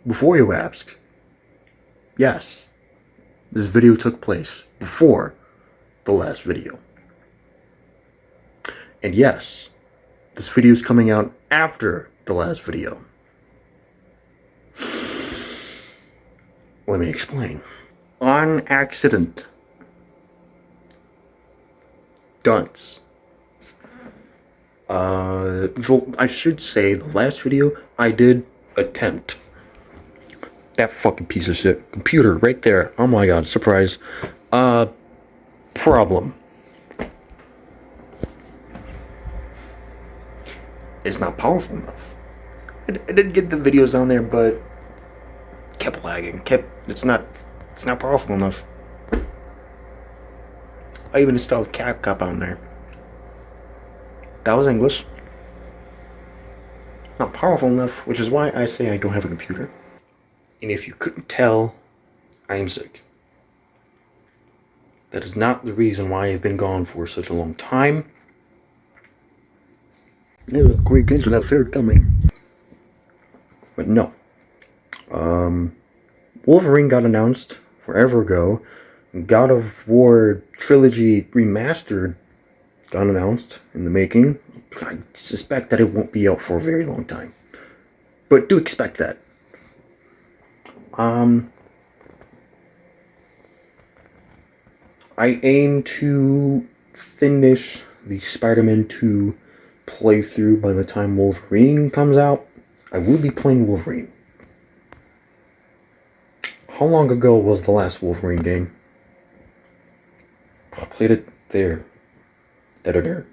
before you ask, yes, this video took place before the last video. And yes, this video is coming out after the last video. Let me explain. On accident. Dunce. I should say the last video I did attempt. That fucking piece of shit. Computer right there. Oh my god, surprise. Problem. It's not powerful enough. I did get the videos on there, but kept lagging. It's not powerful enough. I even installed CapCut on there. That was English. Not powerful enough, which is why I say I don't have a computer. And if you couldn't tell, I am sick. That is not the reason why I've been gone for such a long time. Great games without fair coming. But no. Wolverine got announced forever ago. God of War Trilogy Remastered got announced in the making. I suspect that it won't be out for a very long time. But do expect that. I aim to finish the Spider-Man 2 playthrough by the time Wolverine comes out. I will be playing Wolverine. How long ago was the last Wolverine game? I played it there. Editor.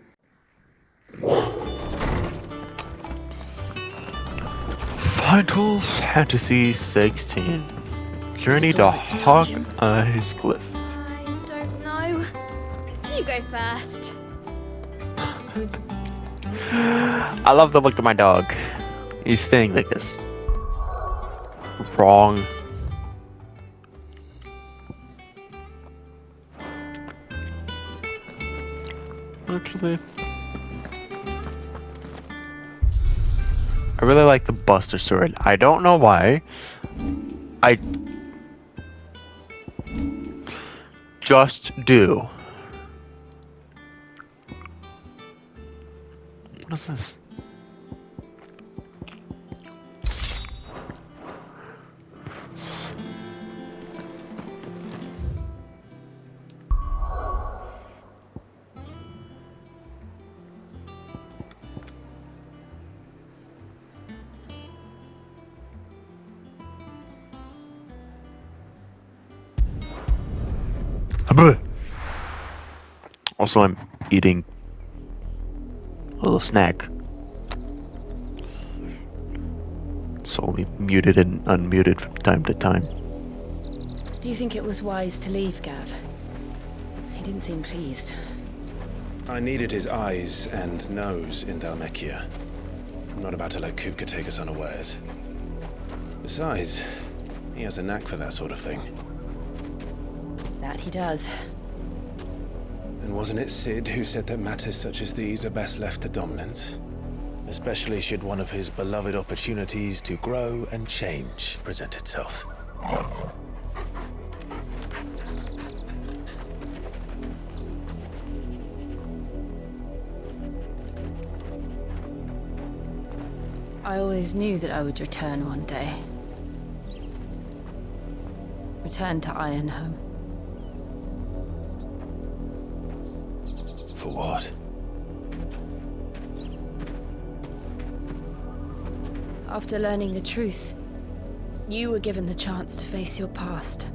Final Fantasy 16. Journey to Hawk Eyes Cliff. I don't know. You go first. I love the look of my dog. He's staying like this. Wrong. Actually, I really like the Buster Sword. I don't know why. I just do. What is this? Also, I'm eating a little snack. So I'll be muted and unmuted from time to time. Do you think it was wise to leave, Gav? He didn't seem pleased. I needed his eyes and nose in Dhalmekia. I'm not about to let Kupka take us unawares. Besides, he has a knack for that sort of thing. That he does. And wasn't it Sid who said that matters such as these are best left to dominance? Especially should one of his beloved opportunities to grow and change present itself. I always knew that I would return one day. Return to Ironhome. For what? After learning the truth, you were given the chance to face your past.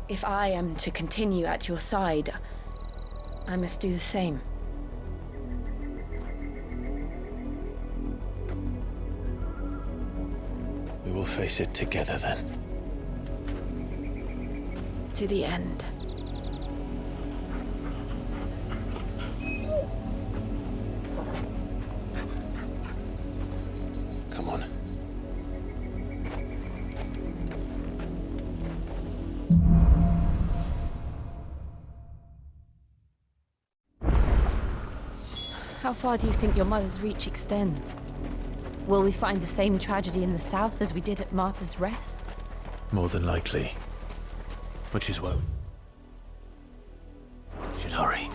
If I am to continue at your side, I must do the same. We will face it together then. To the end. Come on. How far do you think your mother's reach extends? Will we find the same tragedy in the south as we did at Martha's Rest? More than likely. Which is why we should hurry.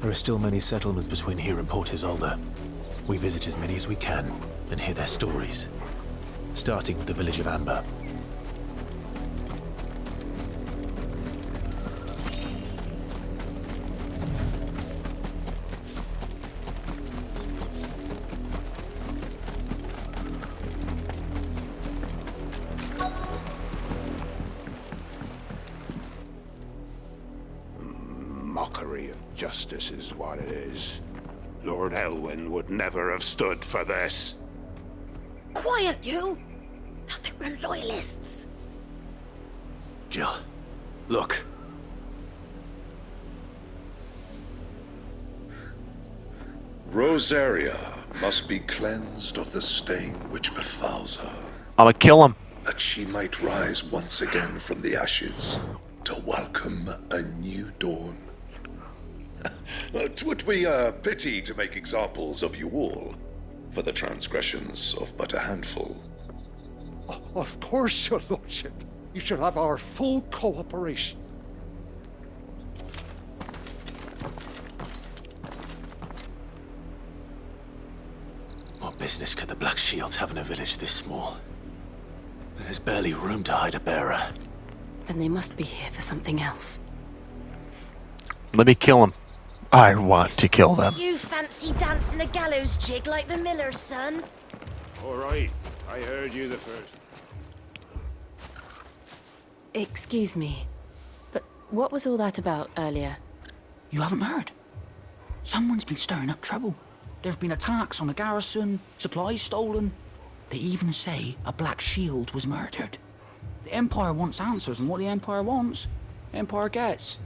There are still many settlements between here and Port Isolde. We visit as many as we can and hear their stories. Starting with the village of Amber. Mockery of justice is what it is. Lord Elwyn would never have stood for this. Quiet, you! Thought they were loyalists. Jill, look. Rosaria must be cleansed of the stain which befouls her, I'ma kill him. that she might rise once again from the ashes to welcome a new dawn. 'Twould be a pity to make examples of you all, for the transgressions of but a handful. Of course, your lordship. You shall have our full cooperation. What business could the Black Shields have in a village this small? There's barely room to hide a bearer. Then they must be here for something else. Let me kill him. I want to kill them. You fancy dancing a gallows jig like the miller's son? All right. I heard you the first. Excuse me, but what was all that about earlier? You haven't heard? Someone's been stirring up trouble. There have been attacks on the garrison, supplies stolen. They even say a Black Shield was murdered. The Empire wants answers, and what the Empire wants, the Empire gets.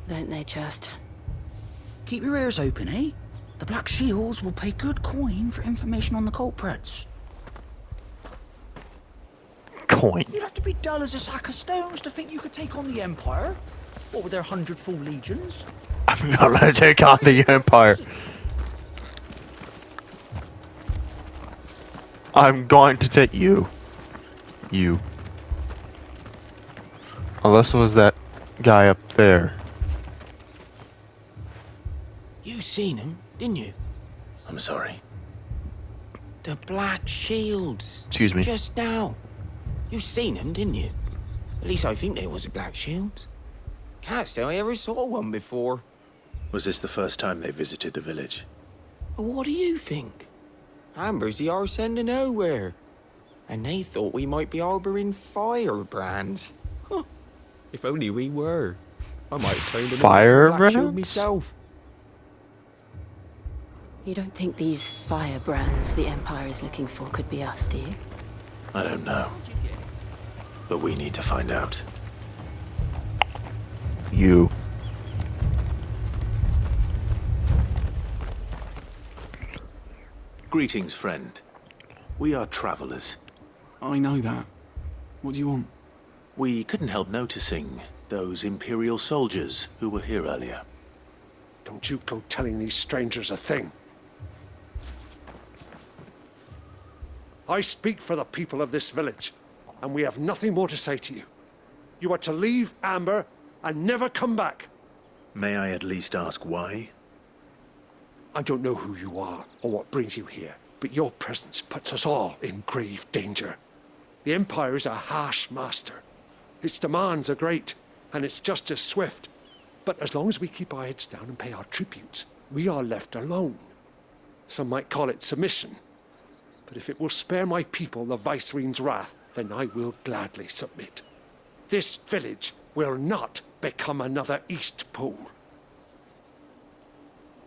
Don't they just? Keep your ears open, eh? The Black Shields will pay good coin for information on the culprits. Coin. You'd have to be dull as a sack of stones to think you could take on the Empire. What with their 100-full legions? I'm not gonna take on the Empire. I'm going to take you. You. Unless it was that guy up there. You seen him, didn't you? I'm sorry. The Black Shields. Excuse me. Just now. You seen him, didn't you? At least I think there was a Black Shield. Can't say I ever saw one before. Was this the first time they visited the village? But what do you think? Amber's the arse end of nowhere. And they thought we might be harbouring firebrands. Huh. If only we were. I might have turned them into a Black Shield Firebrands? myself. You don't think these firebrands the Empire is looking for could be us, do you? I don't know. But we need to find out. You. Greetings, friend. We are travelers. I know that. What do you want? We couldn't help noticing those Imperial soldiers who were here earlier. Don't you go telling these strangers a thing. I speak for the people of this village, and we have nothing more to say to you. You are to leave Amber and never come back. May I at least ask why? I don't know who you are or what brings you here, but your presence puts us all in grave danger. The Empire is a harsh master. Its demands are great, and its justice swift. But as long as we keep our heads down and pay our tributes, we are left alone. Some might call it submission. But if it will spare my people the Viceroy's wrath, then I will gladly submit. This village will not become another East Pool.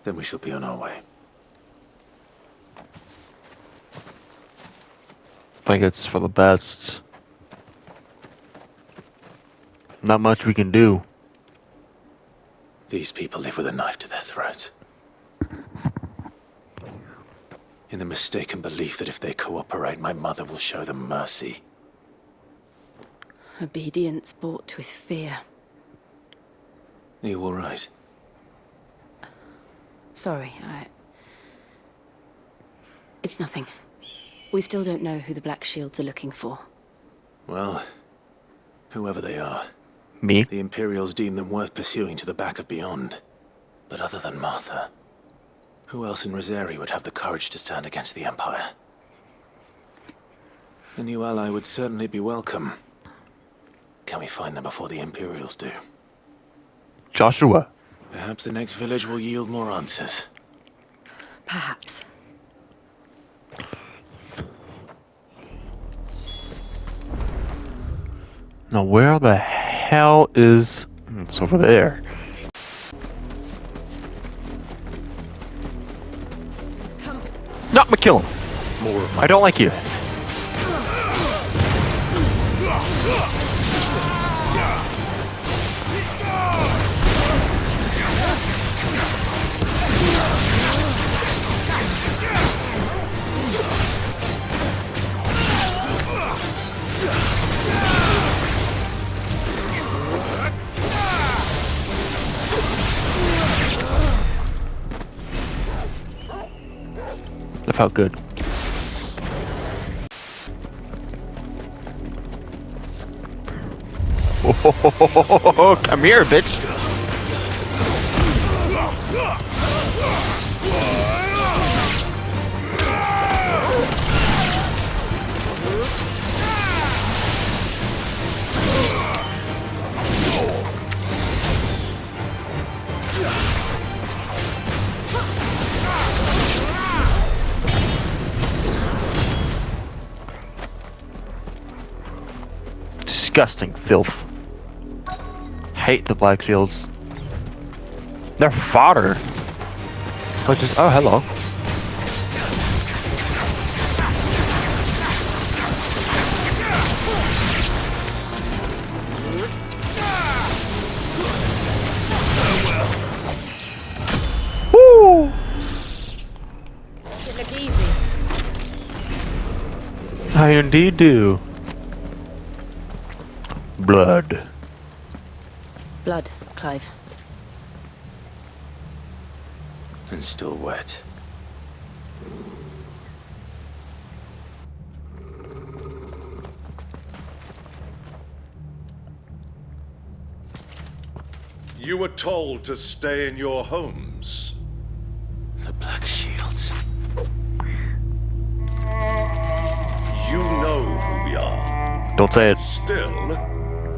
Then we shall be on our way. I think it's for the best. Not much we can do. These people live with a knife to their throats. In the mistaken belief that if they cooperate, my mother will show them mercy. Obedience bought with fear. Are you all right? Sorry, It's nothing. We still don't know who the Black Shields are looking for. Well, whoever they are, Me? the Imperials deem them worth pursuing to the back of beyond. But other than Martha, who else in Rosari would have the courage to stand against the Empire? A new ally would certainly be welcome. Can we find them before the Imperials do? Joshua. Perhaps the next village will yield more answers. Perhaps. Now where the hell is... It's over there. No, I'm gonna kill him. I don't like you. That felt good. Oh, come here, bitch. Disgusting filth. Hate the Black Shields. They're fodder. But just, oh, hello. Woo! It look easy. I indeed do. Blood. Blood, Clive. And still wet. You were told to stay in your homes. The Black Shields. You know who we are. Don't say it. Still,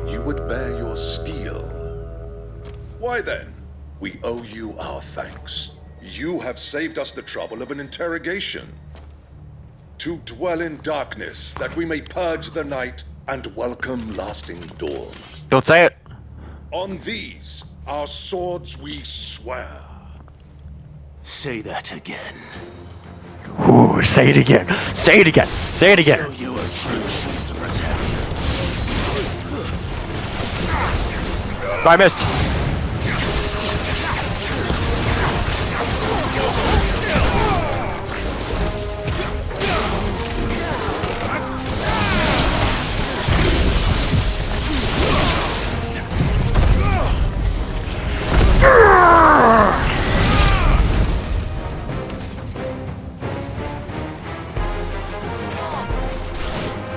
you would bear your steel. Why then, we owe you our thanks. You have saved us the trouble of an interrogation. To dwell in darkness, that we may purge the night and welcome lasting dawn. Don't say it. On these, our swords we swear. Say that again. Ooh, say it again. Say it again. Say it again. Show you a true shield of Rosari. I missed.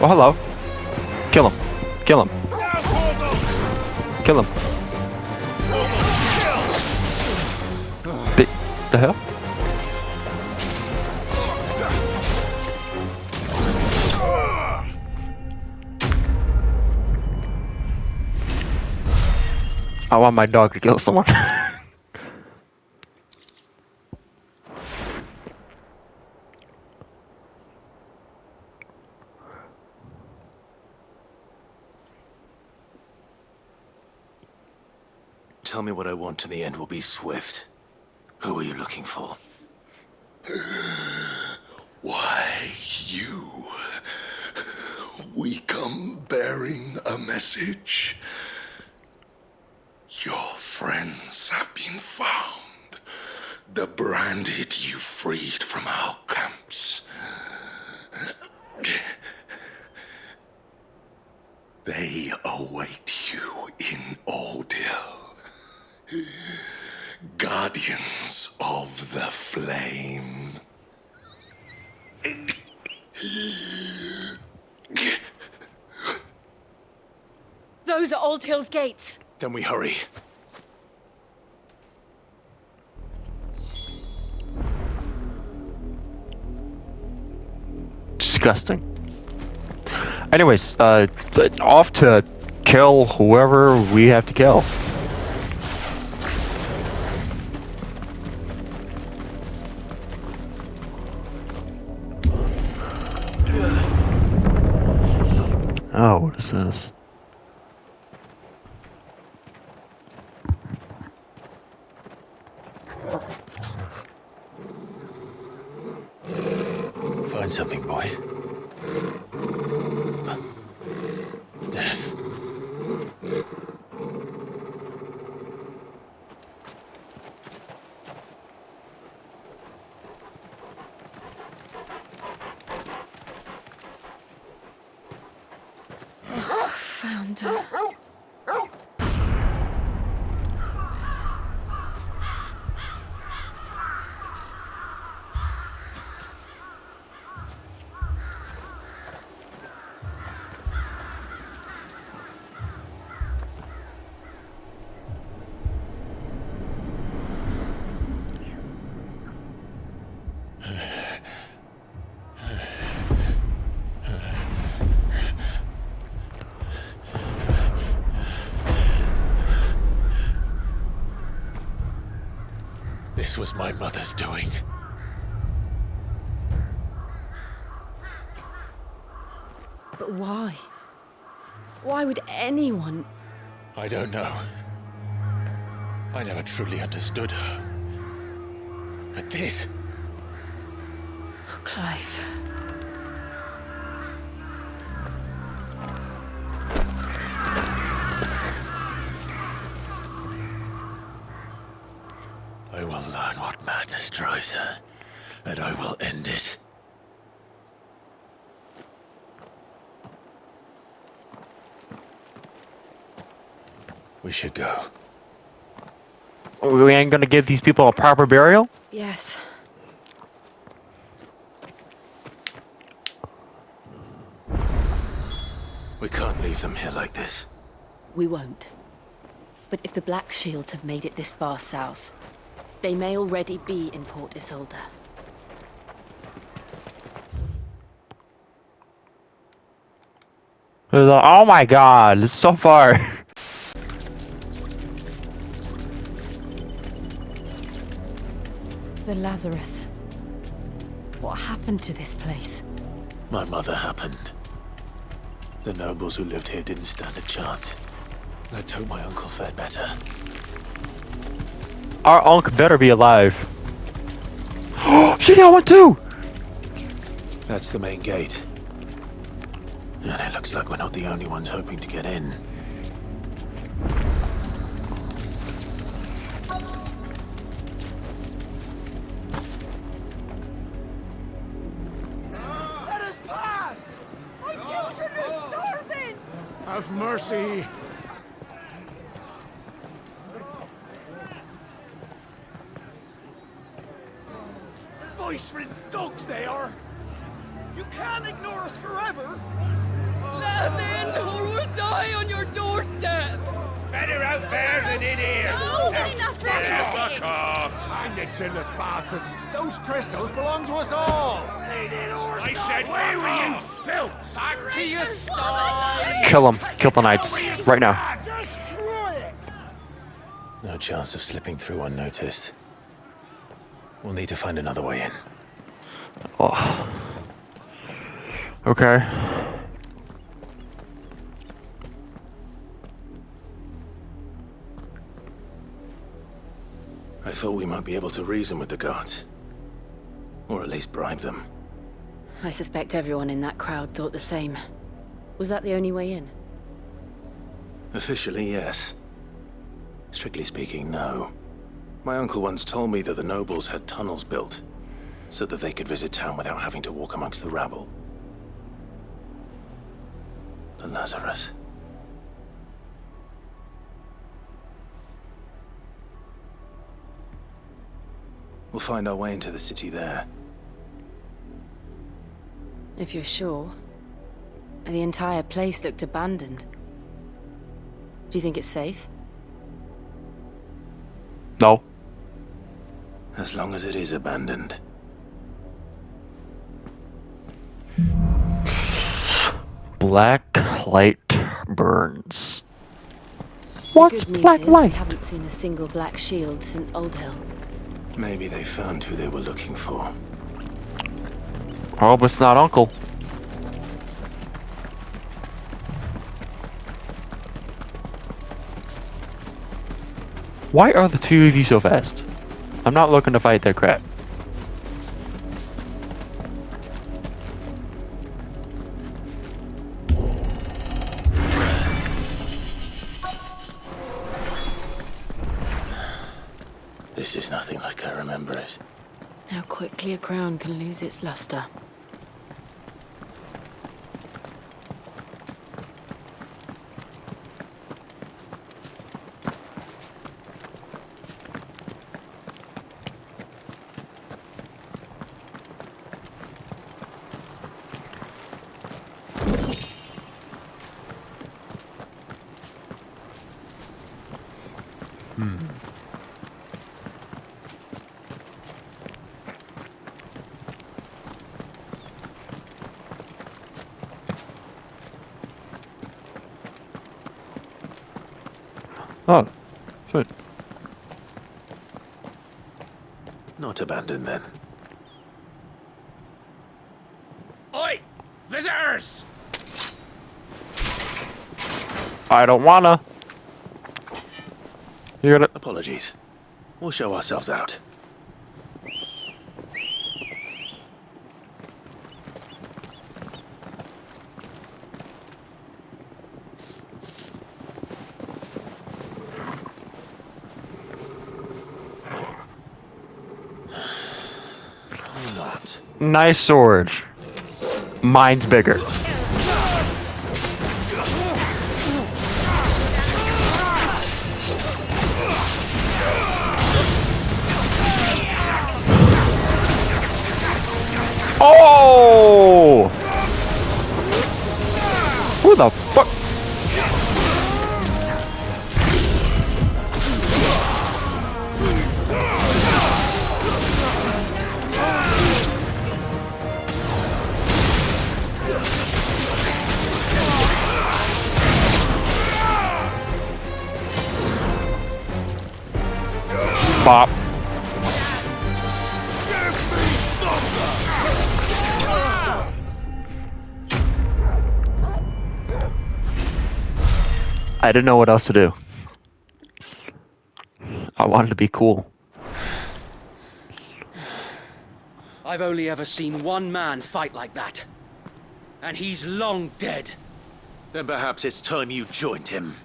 Oh, hello. Kill him. Kill him. Kill him. The hell? I want my dog to kill someone. Tell me what I want and the end will be swift. Who are you looking for? Why, you. We come bearing a message. Your friends have been found. The branded you freed from our camps. They await you in Aldil. Guardians of the Flame. Those are Old Hill's gates. Then we hurry. Disgusting. Anyways, off to kill whoever we have to kill. Oh, what is this? Find something, boy. Death. Found her. This was my mother's doing. But why? Why would anyone... I don't know. I never truly understood her. But this... Oh, Clive. I will learn what madness drives her, and I will end it. We should go. We ain't gonna give these people a proper burial? Yes. We can't leave them here like this. We won't. But if the Black Shields have made it this far south, they may already be in Port Isolde. Oh my god, it's so far. The Lazarus. What happened to this place? My mother happened. The nobles who lived here didn't stand a chance. Let's hope my uncle fared better. Our uncle better be alive. She got one too! That's the main gate. And it looks like we're not the only ones hoping to get in. Let us pass! My children are starving! Have mercy! Voice-rinsed dogs they are! You can't ignore us forever! Let us in, or we'll die on your doorstep! Better out there than in here! Oh, good enough for Fuck off! Find the chinless bastards! Those crystals belong to us all! I said, where were you, filth? Back to your stall! Kill them. Kill the knights. Right now. Destroy it! No chance of slipping through unnoticed. We'll need to find another way in. Oh. Okay. I thought we might be able to reason with the guards. Or at least bribe them. I suspect everyone in that crowd thought the same. Was that the only way in? Officially, yes. Strictly speaking, no. My uncle once told me that the nobles had tunnels built, so that they could visit town without having to walk amongst the rabble. The Lazarus. We'll find our way into the city there. If you're sure. The entire place looked abandoned. Do you think it's safe? No. As long as it is abandoned. Black light burns. The What's good news black is light? we haven't seen a single black shield since Old Hill. Maybe they found who they were looking for. I hope it's not Uncle. Why are the two of you so fast? I'm not looking to fight that crap. This is nothing like I remember it. How quickly a crown can lose its luster. Oh, sweet. Not abandoned then. Oi! Visitors! I don't wanna. You're gonna. Apologies. We'll show ourselves out. Not. Nice sword. Mine's bigger. Oh! Who the fuck? Bop. I didn't know what else to do. I wanted to be cool. I've only ever seen one man fight like that. And he's long dead. Then perhaps it's time you joined him.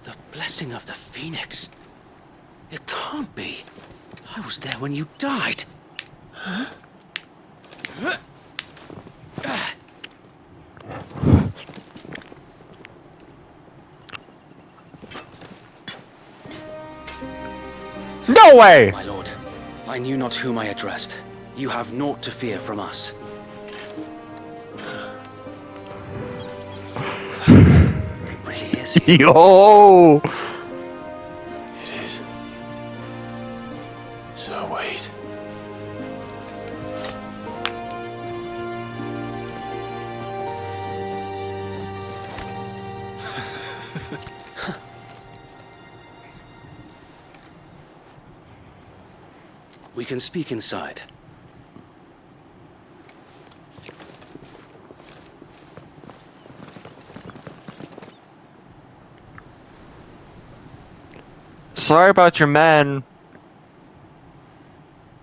The blessing of the Phoenix. It can't be. I was there when you died. Huh? No way! My lord, I knew not whom I addressed. You have naught to fear from us. Thunder. It really is here. Yo! It is. So wait. We can speak inside. Sorry about your men.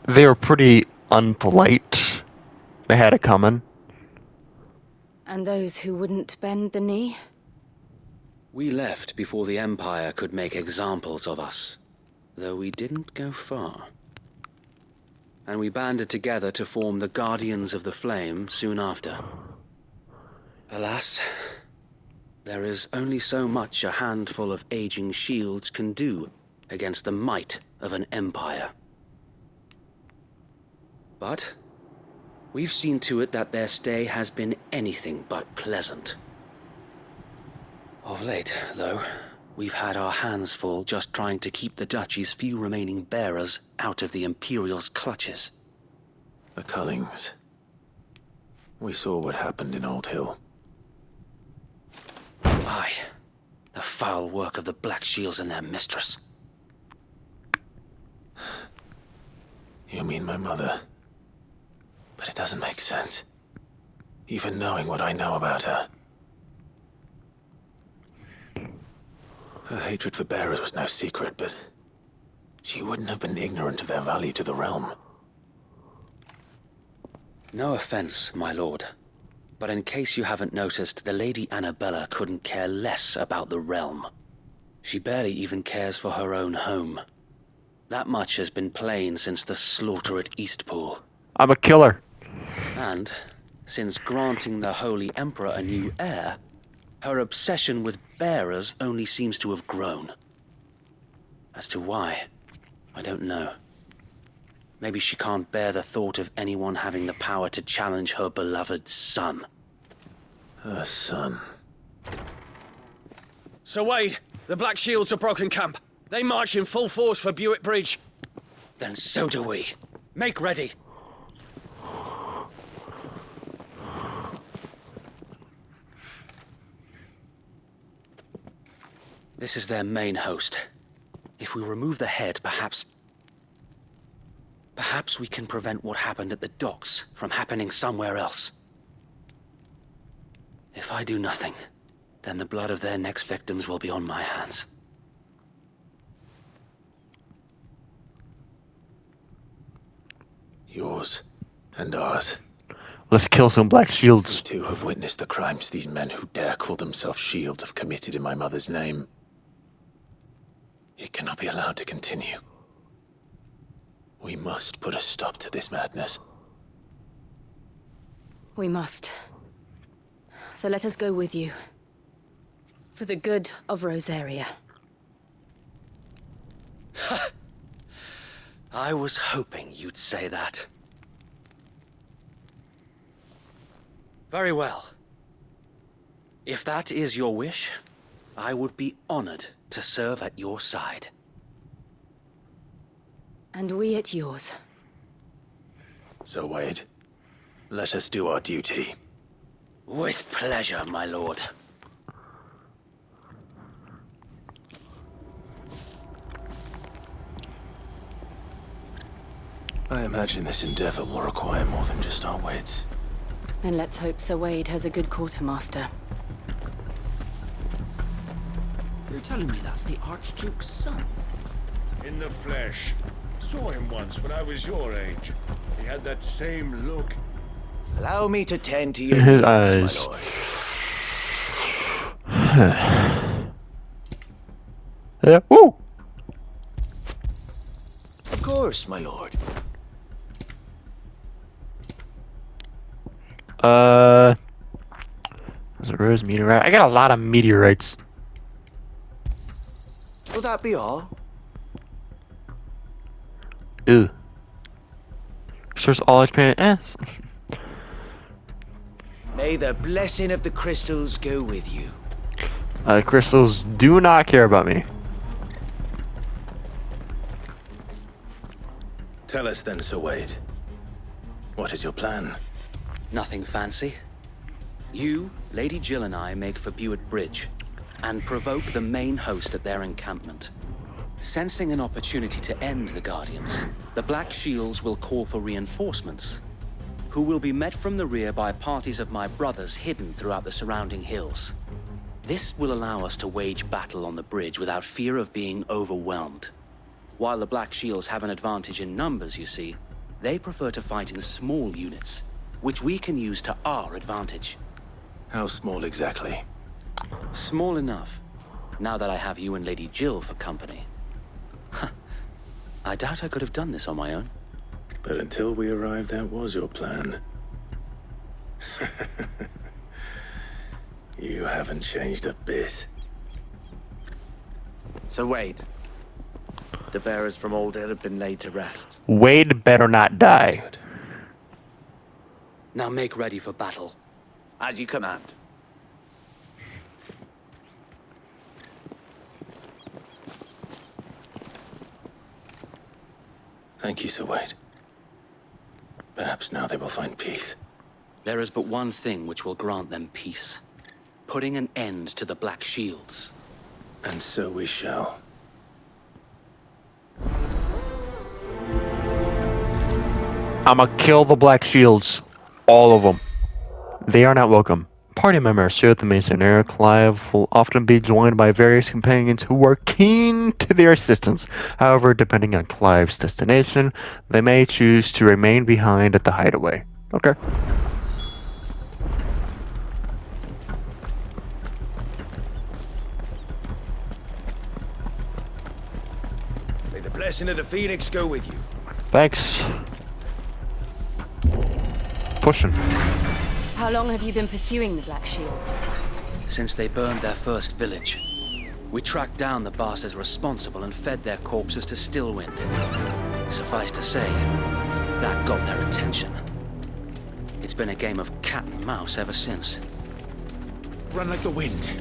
They were pretty unpolite. They had it coming. And those who wouldn't bend the knee? We left before the Empire could make examples of us, though we didn't go far. And we banded together to form the Guardians of the Flame soon after. Alas, there is only so much a handful of aging shields can do against the might of an empire. But we've seen to it that their stay has been anything but pleasant. Of late, though, we've had our hands full just trying to keep the Duchy's few remaining bearers out of the Imperial's clutches. The Cullings. We saw what happened in Old Hill. Aye, the foul work of the Black Shields and their mistress. You mean my mother? But it doesn't make sense. Even knowing what I know about her. Her hatred for bearers was no secret, but she wouldn't have been ignorant of their value to the realm. No offense, my lord, but in case you haven't noticed, the Lady Annabella couldn't care less about the realm. She barely even cares for her own home. That much has been plain since the slaughter at Eastpool. I'm a killer. And, since granting the Holy Emperor a new heir, her obsession with bearers only seems to have grown. As to why, I don't know. Maybe she can't bear the thought of anyone having the power to challenge her beloved son. Her son. Sir Wade, the Black Shields have broken camp. They march in full force for Buick Bridge. Then so do we. Make ready. This is their main host. If we remove the head, perhaps we can prevent what happened at the docks from happening somewhere else. If I do nothing, then the blood of their next victims will be on my hands. Yours and ours. Let's kill some Black Shields. We too have witnessed the crimes these men who dare call themselves Shields have committed in my mother's name. It cannot be allowed to continue. We must put a stop to this madness. We must. So let us go with you. For the good of Rosaria. I was hoping you'd say that. Very well. If that is your wish, I would be honored to serve at your side. And we at yours. So, Wade, let us do our duty. With pleasure, my lord. I imagine this endeavor will require more than just our wits. Then let's hope Sir Wade has a good quartermaster. You're telling me that's the Archduke's son? In the flesh. Saw him once when I was your age. He had that same look. Allow me to tend to your In his needs, eyes. my lord. Yeah. Woo! Of course, my lord. There's a rose meteorite. I got a lot of meteorites. Will that be all? Ew. Restores all HP. S. May the blessing of the crystals go with you. Crystals do not care about me. Tell us then, Sir Wade. What is your plan? Nothing fancy. You, Lady Jill and I make for Buick Bridge and provoke the main host at their encampment. Sensing an opportunity to end the Guardians, the Black Shields will call for reinforcements, who will be met from the rear by parties of my brothers hidden throughout the surrounding hills. This will allow us to wage battle on the bridge without fear of being overwhelmed. While the Black Shields have an advantage in numbers, you see, they prefer to fight in small units, which we can use to our advantage. How small exactly? Small enough, now that I have you and Lady Jill for company. I doubt I could have done this on my own. But until we arrived, that was your plan. You haven't changed a bit. So Wade, the bearers from Old Hill have been laid to rest. Wade better not die. Good. Now make ready for battle. As you command. Thank you, Sir Wade. Perhaps now they will find peace. There is but one thing which will grant them peace. Putting an end to the Black Shields. And so we shall. I'ma kill the Black Shields. All of them. They are not welcome. Party members share the Mason area. Clive will often be joined by various companions who are keen to their assistance. However, depending on Clive's destination, they may choose to remain behind at the hideaway. Okay. May the blessing of the Phoenix go with you. Thanks. Pushing. How long have you been pursuing the Black Shields? Since they burned their first village. We tracked down the bastards responsible and fed their corpses to Stillwind. Suffice to say, that got their attention. It's been a game of cat and mouse ever since. Run like the wind.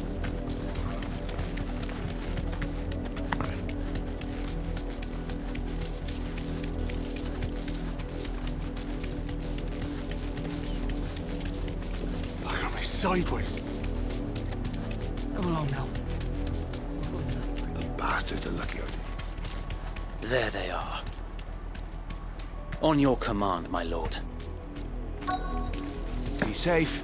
Look at me sideways. Come along now. The bastards are lucky on you. There they are. On your command, my lord. Be safe.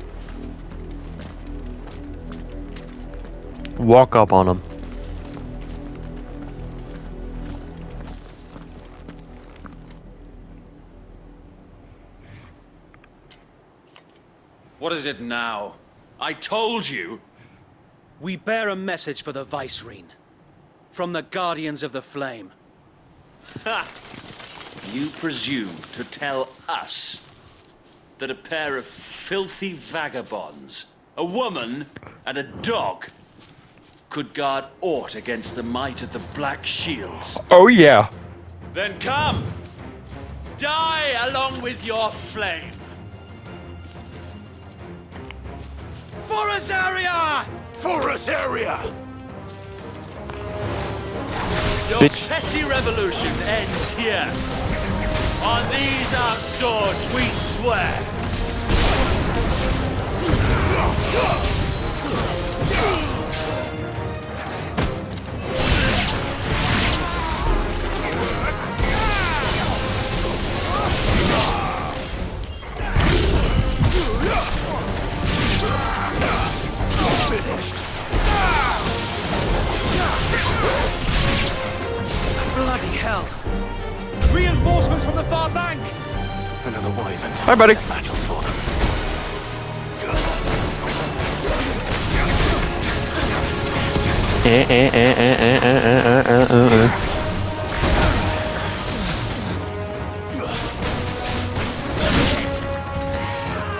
Walk up on them. What is it now? I told you! We bear a message for the Vicereine. From the Guardians of the Flame. Ha! You presume to tell us that a pair of filthy vagabonds, a woman and a dog, could guard aught against the might of the Black Shields? Oh yeah. Then come! Die along with your flame! For Azaria! For Azaria! Your petty revolution ends here. On these our swords we swear. Bloody hell! Reinforcements from the far bank! Another wyvern. Hi, buddy. Battles for them.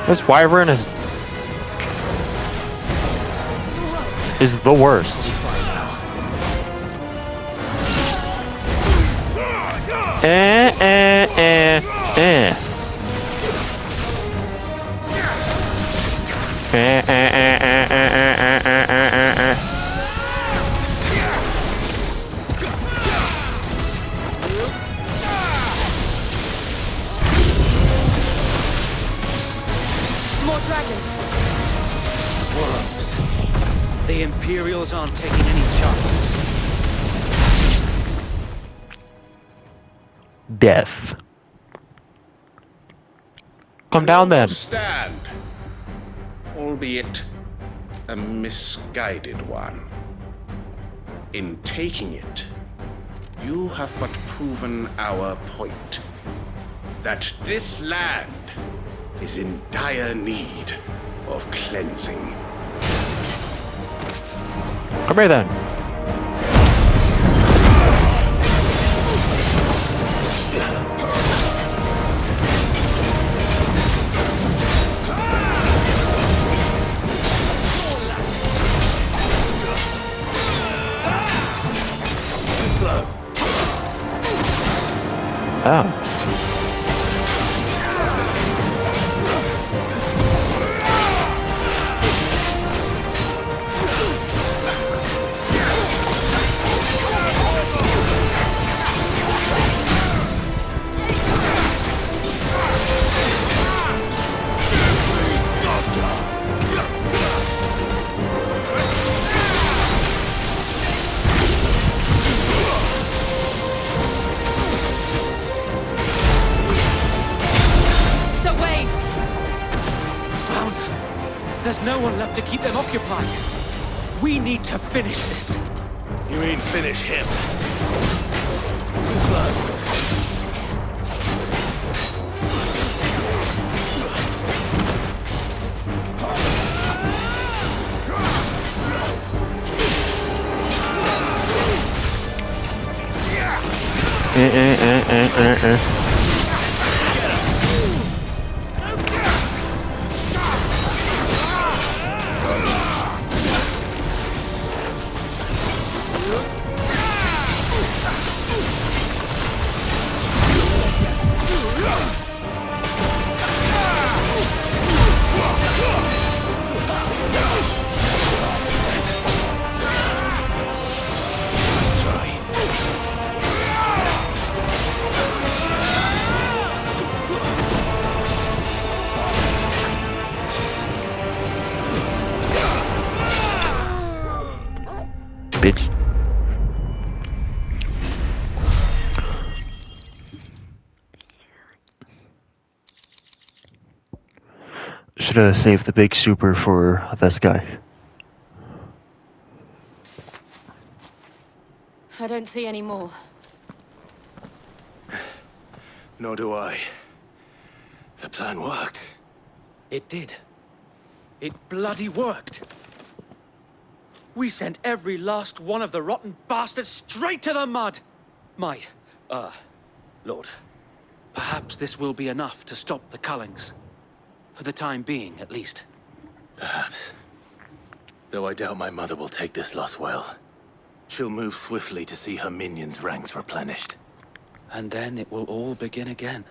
This wyvern is the worst. More dragons. Worms. The Imperials aren't taking any chances. Death. Come down then. Stand, albeit a misguided one. In taking it, you have but proven our point. That this land is in dire need of cleansing. Come here then. Slow. Oh. no one left to keep them occupied. We need to finish this. You mean finish him? Too slow. Bitch. Should have saved the big super for this guy. I don't see any more. Nor do I. The plan worked. It did. It bloody worked. We sent every last one of the rotten bastards straight to the mud! Lord, perhaps this will be enough to stop the Cullings. For the time being, at least. Perhaps. Though I doubt my mother will take this loss well. She'll move swiftly to see her minions' ranks replenished. And then it will all begin again.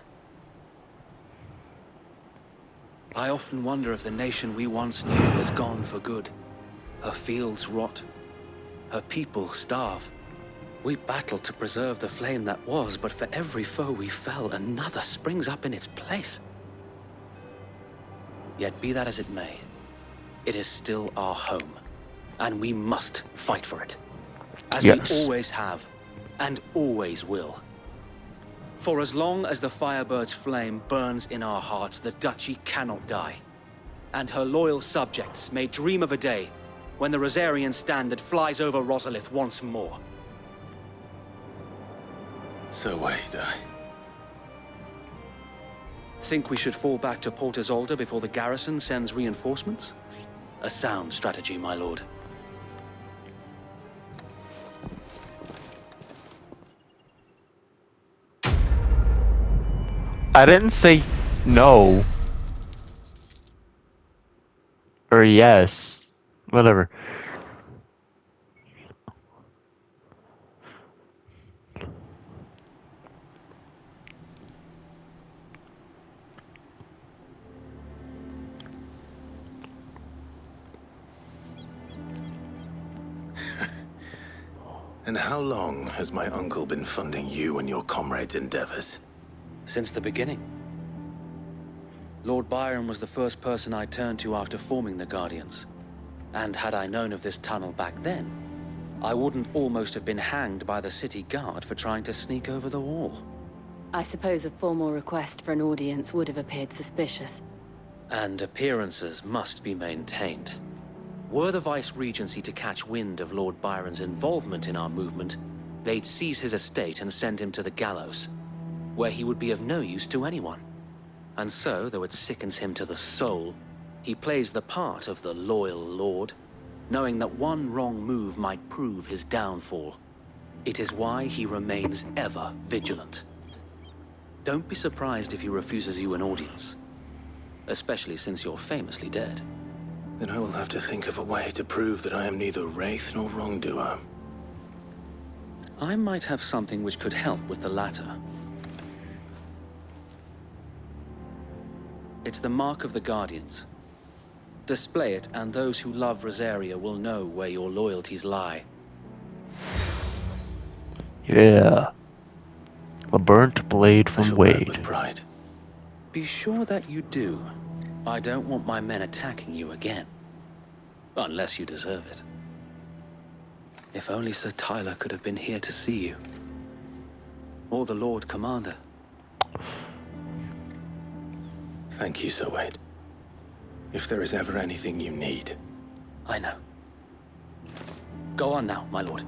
I often wonder if the nation we once knew has gone for good. Her fields rot. Her people starve. We battled to preserve the flame that was, but for every foe we fell, another springs up in its place. Yet be that as it may, it is still our home, and we must fight for it. As we always have, and always will. For as long as the Firebird's flame burns in our hearts, the Duchy cannot die. And her loyal subjects may dream of a day when the Rosarian standard flies over Rosalith once more. So wait, Think we should fall back to Port Isolde before the garrison sends reinforcements? A sound strategy, my lord. I didn't say no. Or yes. Whatever. And how long has my uncle been funding you and your comrades' endeavors? Since the beginning. Lord Byron was the first person I turned to after forming the Guardians. And had I known of this tunnel back then, I wouldn't almost have been hanged by the city guard for trying to sneak over the wall. I suppose a formal request for an audience would have appeared suspicious. And appearances must be maintained. Were the Vice-Regency to catch wind of Lord Byron's involvement in our movement, they'd seize his estate and send him to the gallows, where he would be of no use to anyone. And so, though it sickens him to the soul, he plays the part of the loyal lord, knowing that one wrong move might prove his downfall. It is why he remains ever vigilant. Don't be surprised if he refuses you an audience, especially since you're famously dead. Then I will have to think of a way to prove that I am neither wraith nor wrongdoer. I might have something which could help with the latter. It's the mark of the Guardians. Display it, and those who love Rosaria will know where your loyalties lie. Yeah. A burnt blade from Wade. With pride. Be sure that you do. I don't want my men attacking you again. Unless you deserve it. If only Sir Tyler could have been here to see you. Or the Lord Commander. Thank you, Sir Wade. If there is ever anything you need. I know. Go on now, my lord.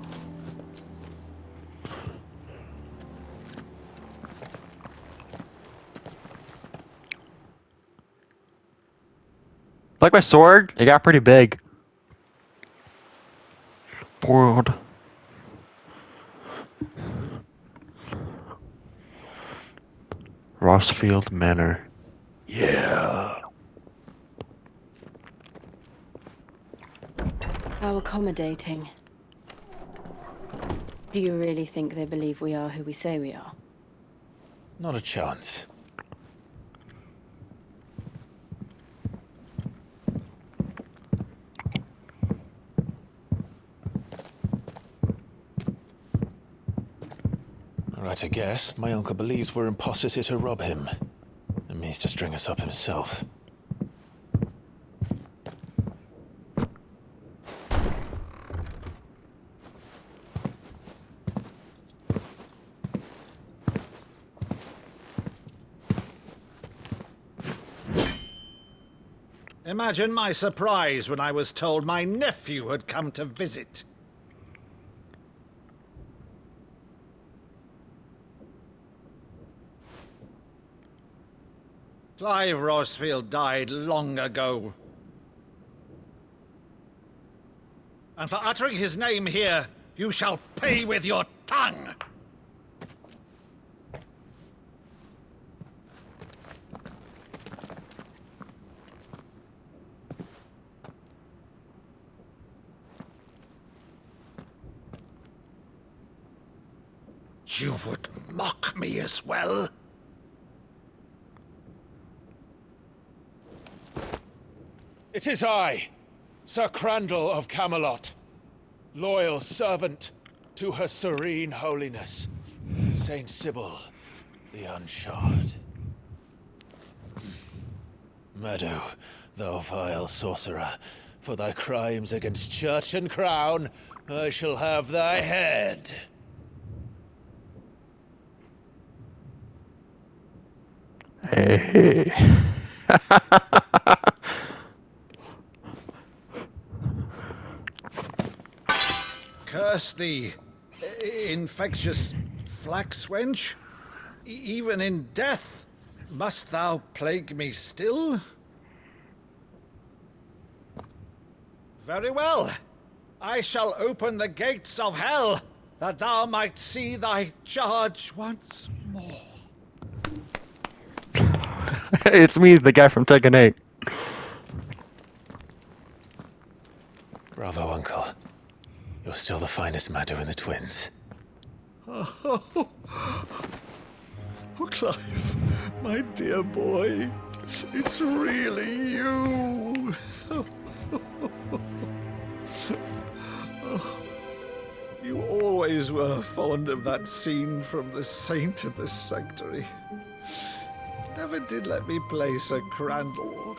Like my sword, it got pretty big. Boiled. Rossfield Manor. Yeah. How accommodating. Do you really think they believe we are who we say we are? Not a chance. Right, I guess. My uncle believes we're imposters here to rob him. And means to string us up himself. Imagine my surprise when I was told my nephew had come to visit. Clive Rossfield died long ago. And for uttering his name here, you shall pay with your tongue! You would mock me as well? It is I, Sir Crandall of Camelot, loyal servant to Her Serene Holiness, Saint Sybil the Unshod. Meadow, thou vile sorcerer, for thy crimes against church and crown, I shall have thy head. Hey. Curse thee, infectious flax wench. Even in death, must thou plague me still? Very well. I shall open the gates of hell, that thou might see thy charge once more. It's me, the guy from Tekken 8. Bravo, Uncle. You're still the finest Meadow in the twins. Oh, Clive, my dear boy, it's really you. You always were fond of that scene from The Saint in the Sanctuary. Never did let me play Sir Crandall.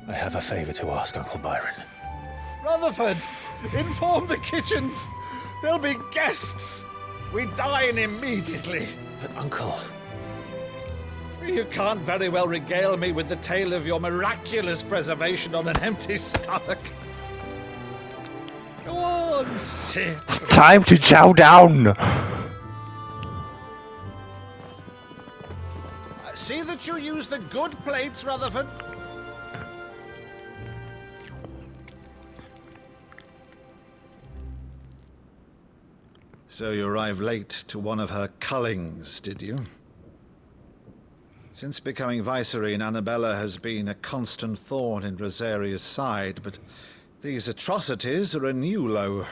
I have a favor to ask, Uncle Byron. Rutherford, inform the kitchens. There'll be guests. We dine immediately. But, Uncle... You can't very well regale me with the tale of your miraculous preservation on an empty stomach. Go on, sit. Time to chow down! See that you use the good plates, Rutherford. So you arrived late to one of her cullings, did you? Since becoming Vicereine, Annabella has been a constant thorn in Rosaria's side, but these atrocities are a new low.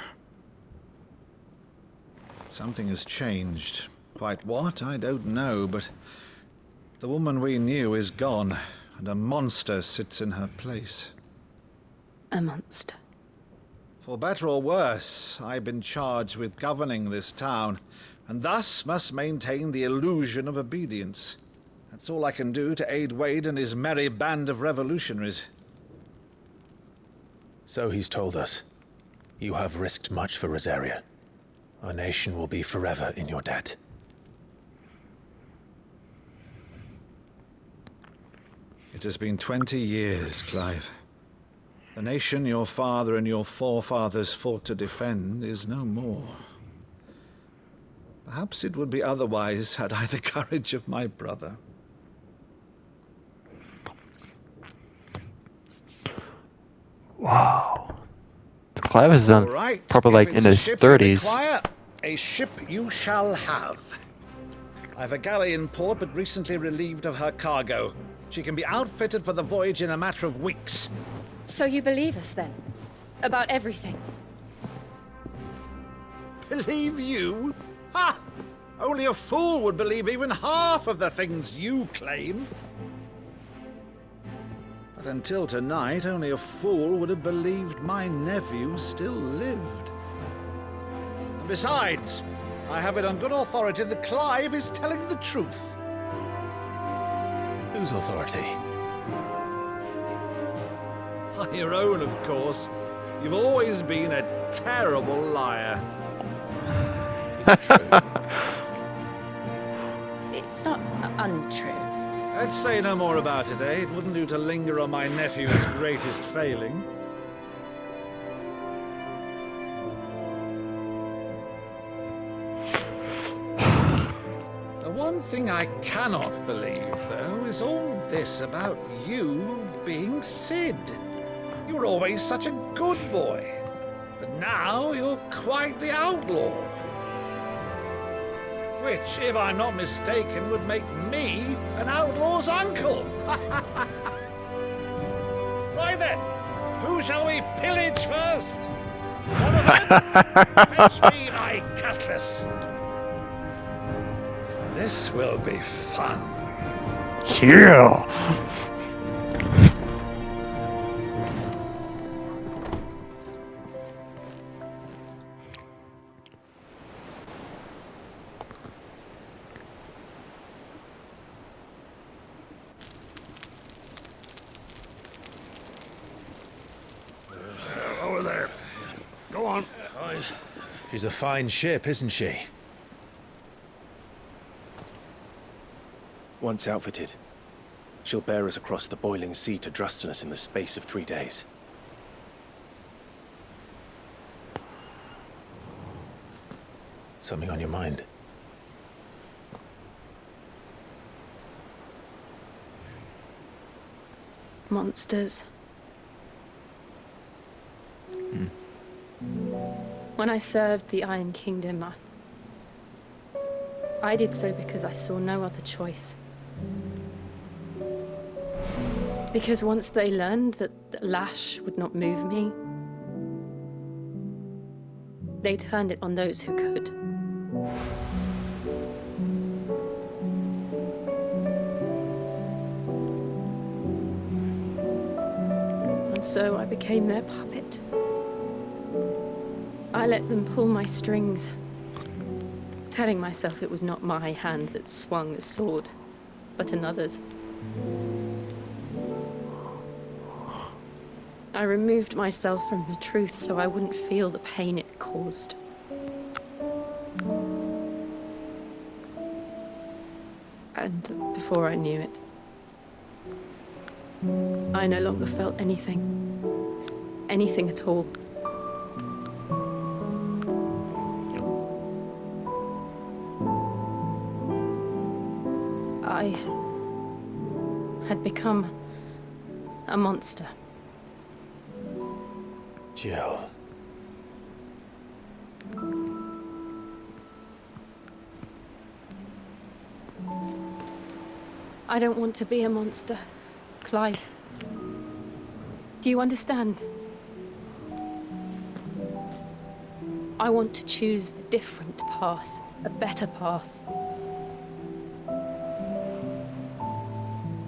Something has changed. Quite what, I don't know, but the woman we knew is gone, and a monster sits in her place. A monster. For better or worse, I've been charged with governing this town, and thus must maintain the illusion of obedience. That's all I can do to aid Wade and his merry band of revolutionaries. So he's told us. You have risked much for Rosaria. Our nation will be forever in your debt. It has been 20 years, Clive. The nation your father and your forefathers fought to defend is no more. Perhaps it would be otherwise had I the courage of my brother. Wow. Clive is All right, probably like if in it's a his ship you 30s. require, a ship you shall have. I've a galley in port, but recently relieved of her cargo. She can be outfitted for the voyage in a matter of weeks. So you believe us then? About everything? Believe you? Ha! Only a fool would believe even half of the things you claim. But until tonight, only a fool would have believed my nephew still lived. And besides, I have it on good authority that Clive is telling the truth. Whose authority? Your own, of course. You've always been a terrible liar. Is that true? It's not untrue. Let's say no more about it, eh? It wouldn't do to linger on my nephew's greatest failing. The one thing I cannot believe, though, is all this about you being Sid. You were always such a good boy, but now you're quite the outlaw. Which, if I'm not mistaken, would make me an outlaw's uncle. Right then, who shall we pillage first? One of them? Fetch me my cutlass. This will be fun. Yeah. Over there. Go on. She's a fine ship, isn't she? Once outfitted, she'll bear us across the boiling sea to Drustinus in the space of 3 days. Something on your mind? Monsters. When I served the Iron Kingdom, I did so because I saw no other choice. Because once they learned that the lash would not move me, they turned it on those who could. And so I became their puppet. I let them pull my strings, telling myself it was not my hand that swung the sword, but another's. I removed myself from the truth so I wouldn't feel the pain it caused. And before I knew it, I no longer felt anything. Anything at all. I had become a monster. Jill. I don't want to be a monster, Clive. Do you understand? I want to choose a different path, a better path.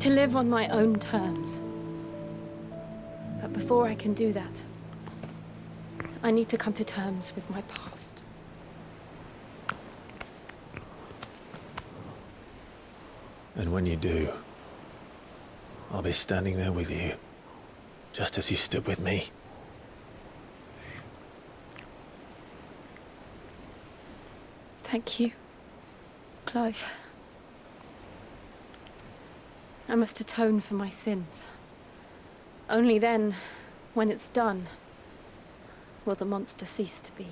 To live on my own terms. But before I can do that, I need to come to terms with my past. And when you do, I'll be standing there with you, just as you stood with me. Thank you, Clive. I must atone for my sins. Only then, when it's done, will the monster cease to be.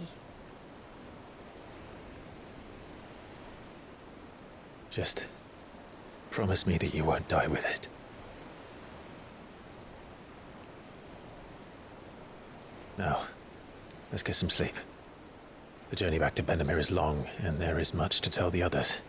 Just promise me that you won't die with it. Now, let's get some sleep. The journey back to Benamir is long, and there is much to tell the others.